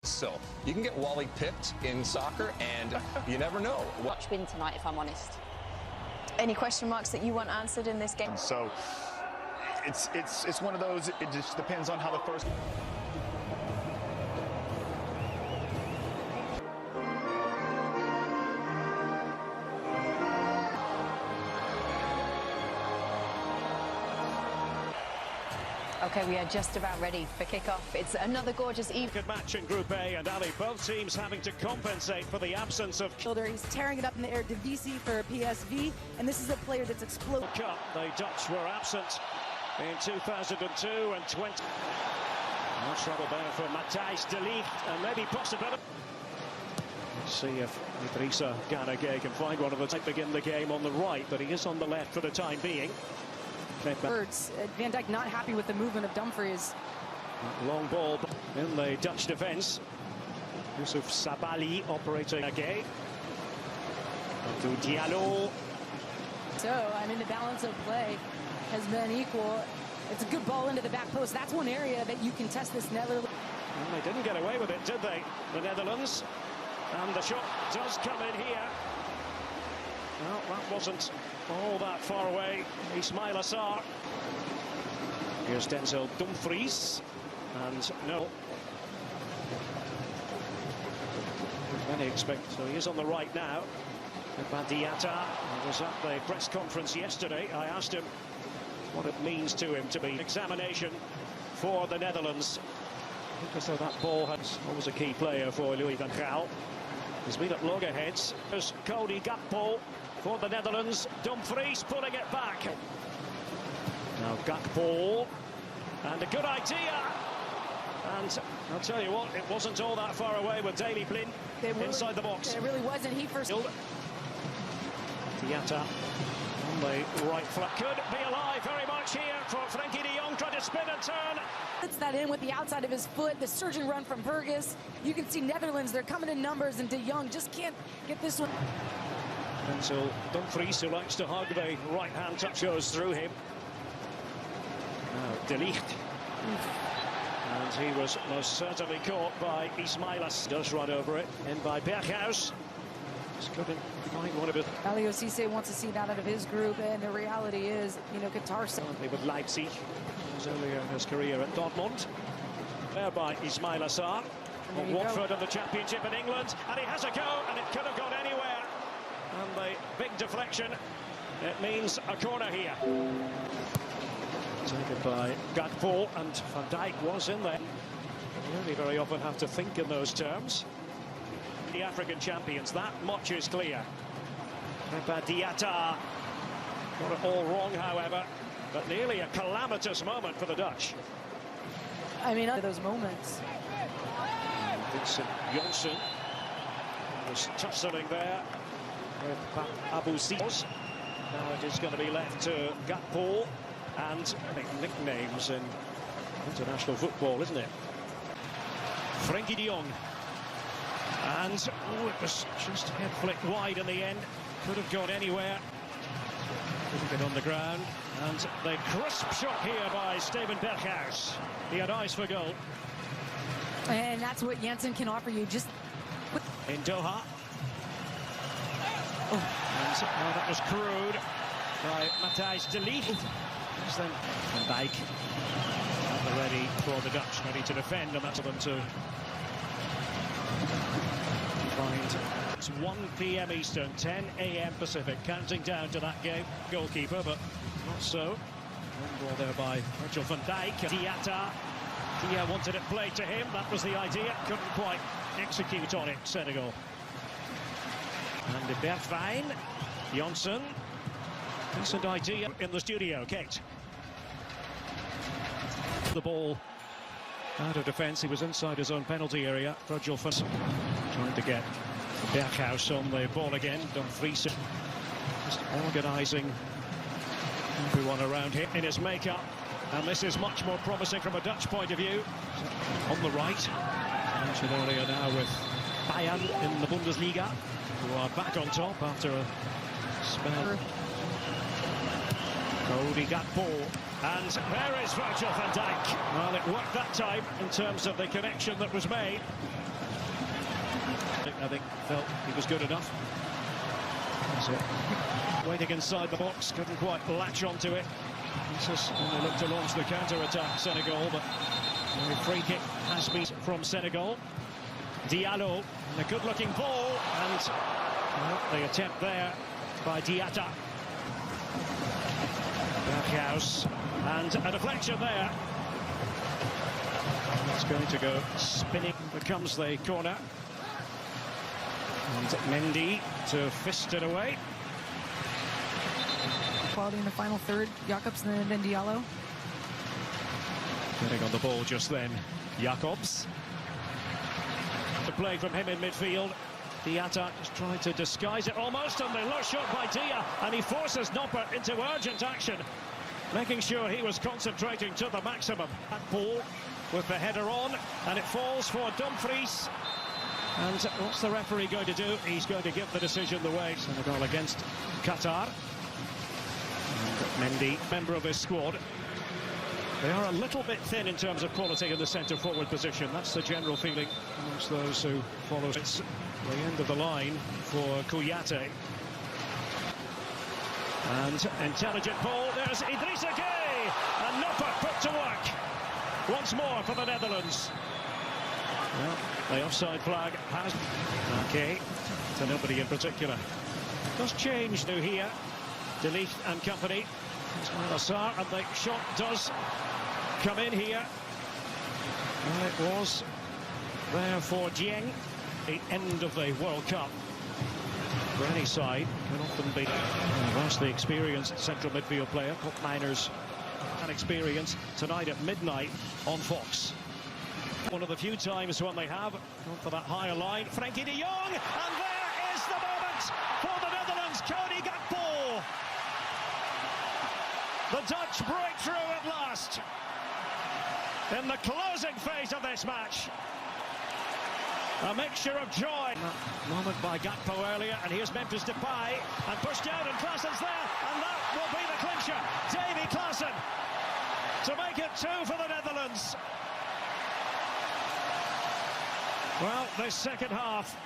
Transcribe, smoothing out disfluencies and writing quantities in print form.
So you can get Wally pipped in soccer, and you never know. Watch win tonight, if I'm honest. Any question marks that you want answered in this game? So it's one of those. It just depends on how the first. Okay, we are just about ready for kickoff. It's another gorgeous evening. Good match in Group A, and Ali, both teams having to compensate for the absence of. He's tearing it up in the air. Divisi for PSV, and this is a player that's exploded. Cup, the Dutch were absent in 2002 and 20. No trouble there for Matthijs de Ligt, and maybe possibility. Let's see if Idrissa Gana Gueye can find one of the type begin the game on the right, but he is on the left for the time being. Birds. Van Dijk not happy with the movement of Dumfries. Long ball in the Dutch defence. Yusuf Sabali operating again. To Diallo. So, I mean, the balance of play has been equal. It's a good ball into the back post. That's one area that you can test this Netherlands. Well, they didn't get away with it, did they? The Netherlands. And the shot does come in here. Well, that wasn't all that far away. Ismail Assar. Here's Denzel Dumfries. And no. Many expect, so he is on the right now. Badiata was at the press conference yesterday. I asked him what it means to him to be examination for the Netherlands. Because that ball has always a key player for Louis van Gaal. He's been at loggerheads. There's Cody Gakpo for the Netherlands. Dumfries pulling it back. Now Gakpo. And a good idea. And I'll tell you what, it wasn't all that far away with Daley Blind inside the box. It really wasn't. He first. Diatta on the right flank. Could be alive very much here for Frenkie de Jong, trying to spin and turn. Puts that in with the outside of his foot. The surging run from Burgess. You can see Netherlands, they're coming in numbers, and de Jong just can't get this one. Denzel Dumfries, who likes to hug the right-hand touch, goes through him. Now De Ligt. And he was most certainly caught by Ismailas. Does run over it. In by Berghuis. Just couldn't find one of it. Aliou Cisse wants to see that out of his group, and the reality is, you know, Qatar. With Leipzig. He was earlier in his career at Dortmund. There by Ismail Assar. Watford in the Championship in England. And he has a go, and it could have gone anywhere. And the big deflection, it means a corner here. Taken by Gakpo, and Van Dijk was in there. You really very often have to think in those terms. The African champions, that much is clear. Badiata got it all wrong, however, but nearly a calamitous moment for the Dutch. I mean, those moments. Vincent Janssen was tussling there with Abu Sios. Now it is going to be left to Gakpo, and I think nicknames in international football, isn't it? Frenkie de Jong. And it was just head flicked wide in the end. Could have gone anywhere. Couldn't get on the ground. And the crisp shot here by Steven Berghuis. He had eyes for goal. And that's what Janssen can offer you. Just in Doha. And that was crude by Matthijs de Ligt. Then Van Dijk at the ready for the Dutch, ready to defend, and that's for them to find. It's 1 p.m. Eastern, 10 a.m. Pacific, counting down to that game. Goalkeeper, but not so. One ball there by Virgil van Dijk. Diatta. Dia wanted it played to him. That was the idea. Couldn't quite execute on it, Senegal. And de Bergwijn. Janssen. Decent idea in the studio, Kate. The ball out of defence. He was inside his own penalty area. Virgil van Dijk trying to get Berghuis on the ball again. Dumfries just organising everyone around him in his makeup. And this is much more promising from a Dutch point of view. On the right. Mentioned earlier now with Bayern in the Bundesliga, who are back on top after a spell. Cody Gakpo, and there is Virgil van Dijk. Well, it worked that time in terms of the connection that was made. I think, felt he was good enough. Waiting inside the box, couldn't quite latch onto it. They looked to launch the counter-attack, Senegal, but the free kick has been from Senegal. Diallo, and a good-looking ball, and the attempt there by Diatta. Berghuis, and a deflection there. It's going to go spinning. Becomes the corner. And Mendy to fist it away. Quality in the final third. Jacobs and then Diallo. Getting on the ball just then, Jacobs. The play from him in midfield. Diatta is trying to disguise it almost, and the low shot by Dia, and he forces Noppert into urgent action, making sure he was concentrating to the maximum. That ball with the header on, and it falls for Dumfries. And what's the referee going to do? He's going to give the decision the way. Senegal against Qatar. And Mendy, member of his squad. They are a little bit thin in terms of quality in the centre-forward position. That's the general feeling amongst those who follow. It's the end of the line for Kouyaté. And intelligent ball. There's Idrissa Gueye. And Noppert put to work. Once more for the Netherlands. Well, the offside flag has... Okay, to nobody in particular. It does change now here. De Ligt and company. Assar, and the shot does come in here. Well, it was there for Dieng. The end of the World Cup. For any side, can often be a vastly experienced central midfield player. Cup miners and experience tonight at midnight on Fox. One of the few times when they have gone for that higher line. Frenkie de Jong, and there is the moment for the Netherlands. Cody Gakpo. The Dutch break through at last in the closing phase of this match. A mixture of joy. Moment by Gakpo earlier, and here's Memphis Depay, and pushed out, and Klaassen's there, and that will be the clincher. Davy Klaassen to make it 2 for the Netherlands. Well, this second half